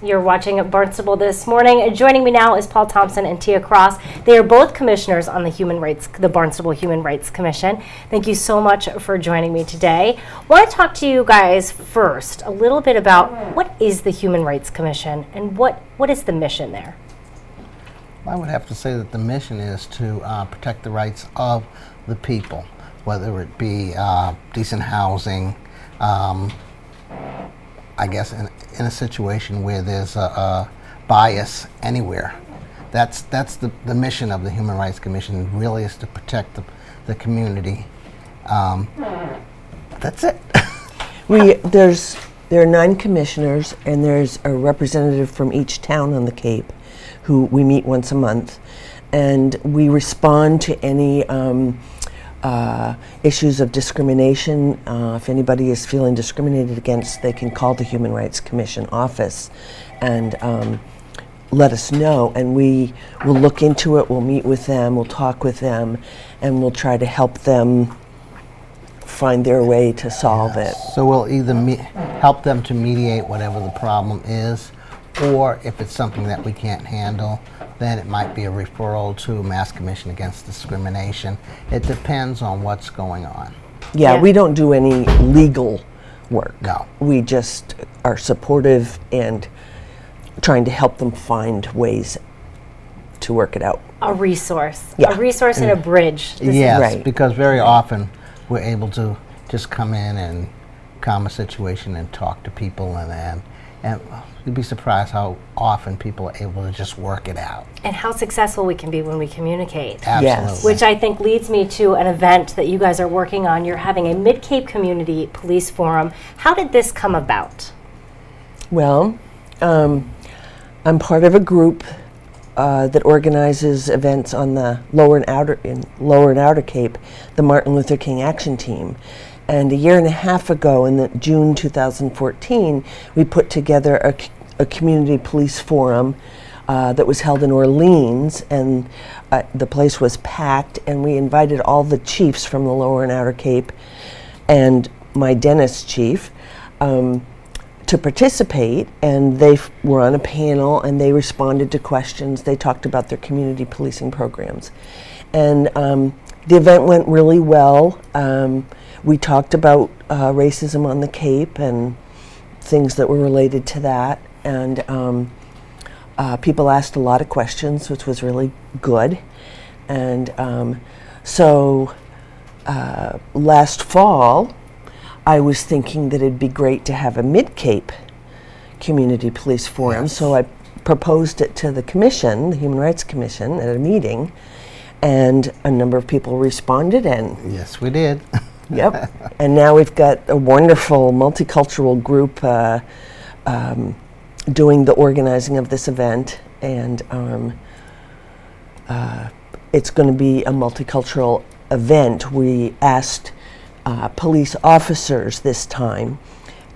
You're watching at Barnstable this morning. Joining me now is Paul Thompson and Tia Cross. They are both commissioners on the Barnstable Human Rights Commission. Thank you so much for joining me today. I want to talk to you guys first a little bit about what is the Human Rights Commission and what is the mission there? I would have to say that the mission is to protect the rights of the people, whether it be decent housing, I guess in a situation where there's a bias anywhere. That's the mission of the Human Rights Commission, really, is to protect the community. That's it. There are 9 commissioners, and there's a representative from each town on the Cape who we meet once a month, and we respond to any issues of discrimination. If anybody is feeling discriminated against, they can call the Human Rights Commission office and let us know, and we will look into it. We'll meet with them, we'll talk with them, and we'll try to help them find their way to solve it. So we'll either help them to mediate whatever the problem is, or if it's something that we can't handle, then it might be a referral to Mass Commission Against Discrimination. It depends on what's going on. Yeah, we don't do any legal work. No. We just are supportive and trying to help them find ways to work it out. A resource. Yeah. A resource and a bridge. Yes, right. Because very often we're able to just come in and calm a situation and talk to people, and you'd be surprised how often people are able to just work it out. And how successful we can be when we communicate. Absolutely. Yes. Which I think leads me to an event that you guys are working on. You're having a MidCape Community Police Forum. How did this come about? Well, I'm part of a group that organizes events on the Lower and Outer Cape, the Martin Luther King Action Team. And a year and a half ago, in June 2014, we put together a community police forum that was held in Orleans, and the place was packed, and we invited all the chiefs from the Lower and Outer Cape and my Dennis chief to participate, and they were on a panel, and they responded to questions. They talked about their community policing programs. And the event went really well. We talked about racism on the Cape and things that were related to that, and people asked a lot of questions, which was really good. And so last fall, I was thinking that it'd be great to have a MidCape Community Police Forum, so I proposed it to the Commission, the Human Rights Commission, at a meeting, and a number of people responded, and Yes, we did. yep. And now we've got a wonderful multicultural group doing the organizing of this event, and it's going to be a multicultural event. We asked police officers this time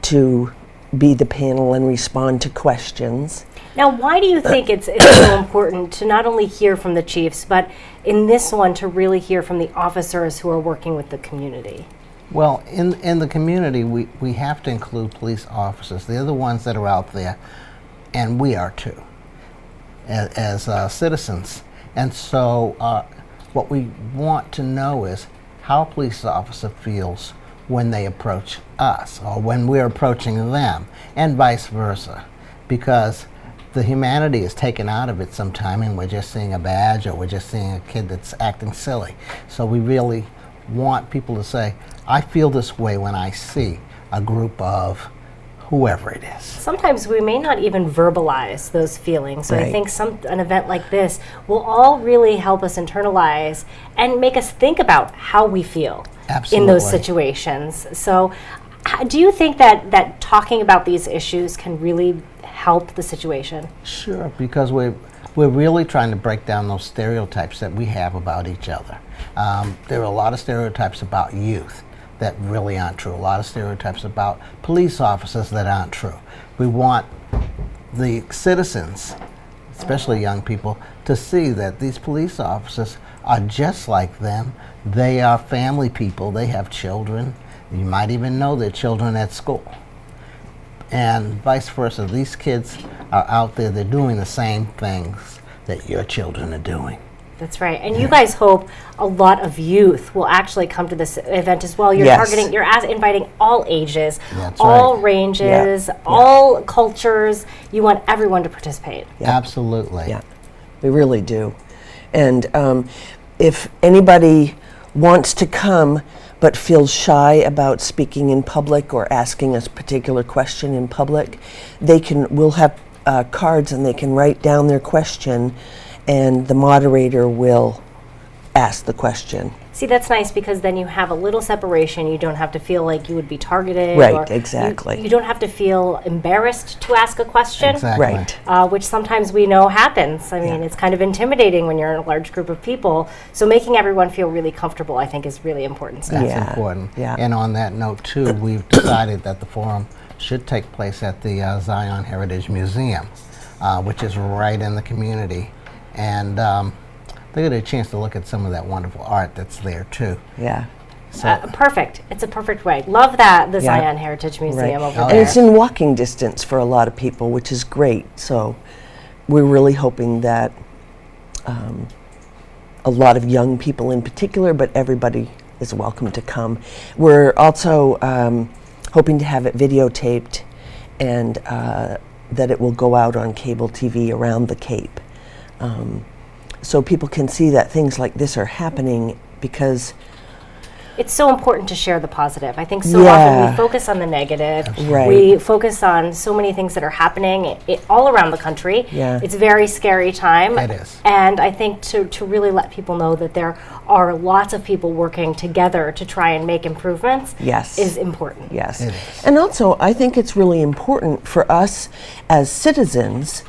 to be the panel and respond to questions. Now, why do you think it's so important to not only hear from the chiefs, but in this one to really hear from the officers who are working with the community? Well, in the community, we have to include police officers. They're the ones that are out there, and we are too, as citizens. And so what we want to know is how a police officer feels when they approach us, or when we're approaching them, and vice versa. Because the humanity is taken out of it sometime, and we're just seeing a badge, or we're just seeing a kid that's acting silly. So we really want people to say, I feel this way when I see a group of whoever it is. Sometimes we may not even verbalize those feelings. So I Right. think an event like this will all really help us internalize and make us think about how we feel in those Absolutely. situations. So do you think that talking about these issues can really help the situation? Sure, because we're really trying to break down those stereotypes that we have about each other. There are a lot of stereotypes about youth that really aren't true. A lot of stereotypes about police officers that aren't true. We want the citizens, especially young people, to see that these police officers are just like them. They are family people. They have children. You might even know their children at school. And vice versa. These kids are out there. They're doing the same things that your children are doing. That's right. And you guys hope a lot of youth will actually come to this event as well. You're Yes. targeting, you're inviting all ages, That's all right. ranges, all cultures. You want everyone to participate. Absolutely. Yeah, we really do. And if anybody wants to come but feels shy about speaking in public or asking a particular question in public, we'll have cards and they can write down their question and the moderator will ask the question. See, that's nice because then you have a little separation. You don't have to feel like you would be targeted. Right, or exactly. You don't have to feel embarrassed to ask a question. Exactly. Right. Which sometimes we know happens. I mean, it's kind of intimidating when you're in a large group of people. So making everyone feel really comfortable, I think, is really important stuff. That's Yeah, important. yeah. And on that note, too, we've decided that the forum should take place at the Zion Heritage Museum, which is right in the community. And they get a chance to look at some of that wonderful art that's there, too. Yeah. So, Perfect. It's a perfect way. Love that, the Yeah. Zion Heritage Museum over Oh, there. And it's in walking distance for a lot of people, which is great. So we're really hoping that a lot of young people in particular, but everybody is welcome to come. We're also hoping to have it videotaped and that it will go out on cable TV around the Cape. So people can see that things like this are happening because It's so important to share the positive. I think so often we focus on the negative. Right. We focus on so many things that are happening all around the country. Yeah. It's a very scary time. It is. And I think to really let people know that there are lots of people working together to try and make improvements Yes. is important. Yes. It is. And also, I think it's really important for us as citizens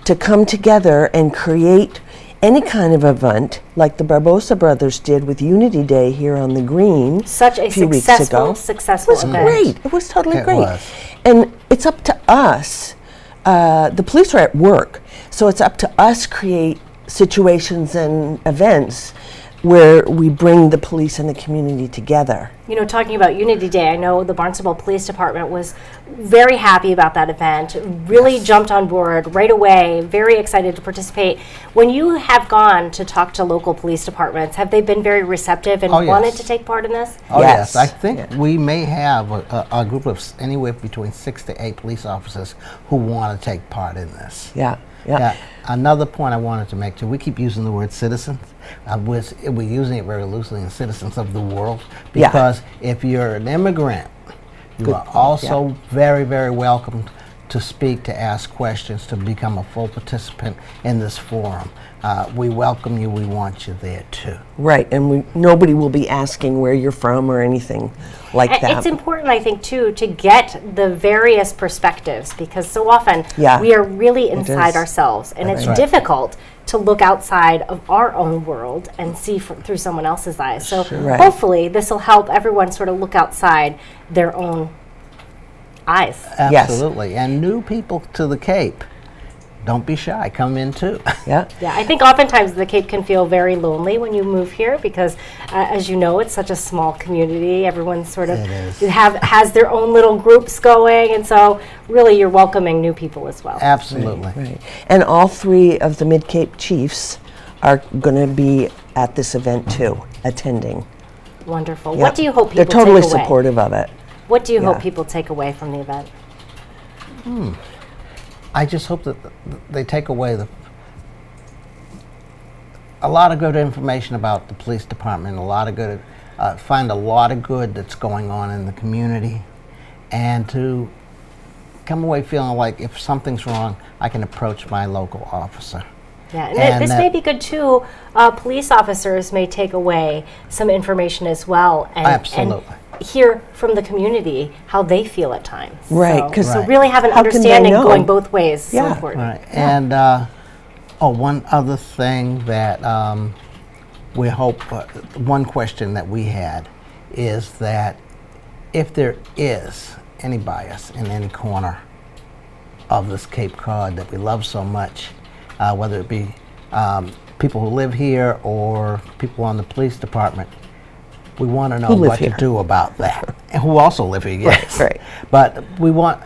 to come together and create any kind of event like the Barbosa brothers did with Unity Day here on the Green. Such a few weeks successful, ago. successful It was event. great. It was totally It great. was. And it's up to us. The police are at work, so it's up to us create situations and events where we bring the police and the community together. You know, talking about Unity Day, I know the Barnstable Police Department was very happy about that event, really jumped on board right away, very excited to participate. When you have gone to talk to local police departments, have they been very receptive and Oh, yes. wanted to take part in this? Oh, Yes. yes. I think we may have a group of anywhere between 6 to 8 police officers who want to take part in this. Yeah. Yeah. Another point I wanted to make too, we keep using the word citizens. We're using it very loosely in citizens of the world Yeah. because if you're an immigrant, you are also very, very welcome to speak, to ask questions, to become a full participant in this forum. We welcome you. We want you there too. Right, and nobody will be asking where you're from or anything like And that. it's important, I think, too, to get the various perspectives because so often Yeah. we are really inside is. ourselves, and it's right. difficult to look outside of our own world and see through someone else's eyes. So Right. hopefully this will help everyone sort of look outside their own eyes. Yes. Absolutely. And new people to the Cape, don't be shy. Come in too. Yeah. Yeah, I think oftentimes the Cape can feel very lonely when you move here because, as you know, it's such a small community. Everyone sort of It is. has their own little groups going, and so really you're welcoming new people as well. Absolutely. Right. And all three of the MidCape Chiefs are going to be at this event too, attending. Wonderful. Yeah. What do you hope people They're totally take away? supportive of it. What do you hope Yeah. people take away from the event? I just hope that they take away a lot of good information about the police department, a lot of good, find a lot of good that's going on in the community, and to come away feeling like if something's wrong, I can approach my local officer. Yeah, and, And this may be good too. Police officers may take away some information as well and Absolutely. hear from the community how they feel at times. Right, So, 'cause so Right. really have an how can they understanding know? going both ways. So Yeah. important. Right. And one other thing that we hope, one question that we had is that if there is any bias in any corner of this Cape Cod that we love so much, whether it be people who live here or people on the police department, we want to know live what here. to do about that. And who also live here, yes. Right. But we want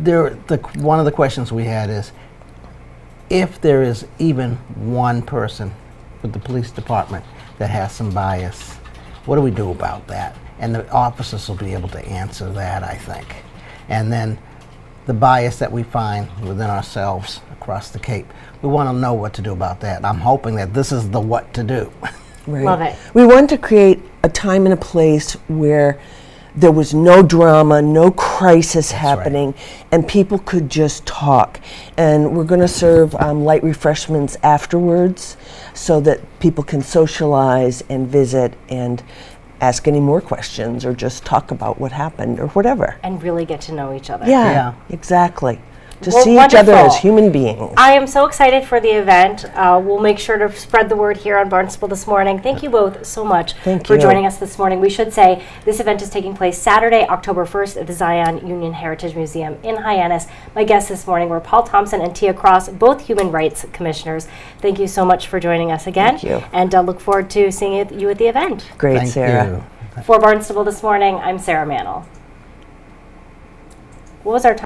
One of the questions we had is, if there is even one person with the police department that has some bias, what do we do about that? And the officers will be able to answer that, I think. And then the bias that we find within ourselves across the Cape, we want to know what to do about that. I'm hoping that this is the what to do. Right. Love it. We want to create a time and a place where there was no drama, no crisis happening, and people could just talk. And we're going to serve light refreshments afterwards so that people can socialize and visit and ask any more questions or just talk about what happened or whatever. And really get to know each other. Yeah, exactly. To Well, see each other wonderful. as human beings. I am so excited for the event. We'll make sure to spread the word here on Barnstable this morning. Thank you both so much Thank for you. joining us this morning. We should say this event is taking place Saturday, October 1st at the Zion Union Heritage Museum in Hyannis. My guests this morning were Paul Thompson and Tia Cross, both Human Rights Commissioners. Thank you so much for joining us again. Thank you. And look forward to seeing you at the event. Great, Thank Sarah. you. For Barnstable this morning, I'm Sarah Mantle. What was our time?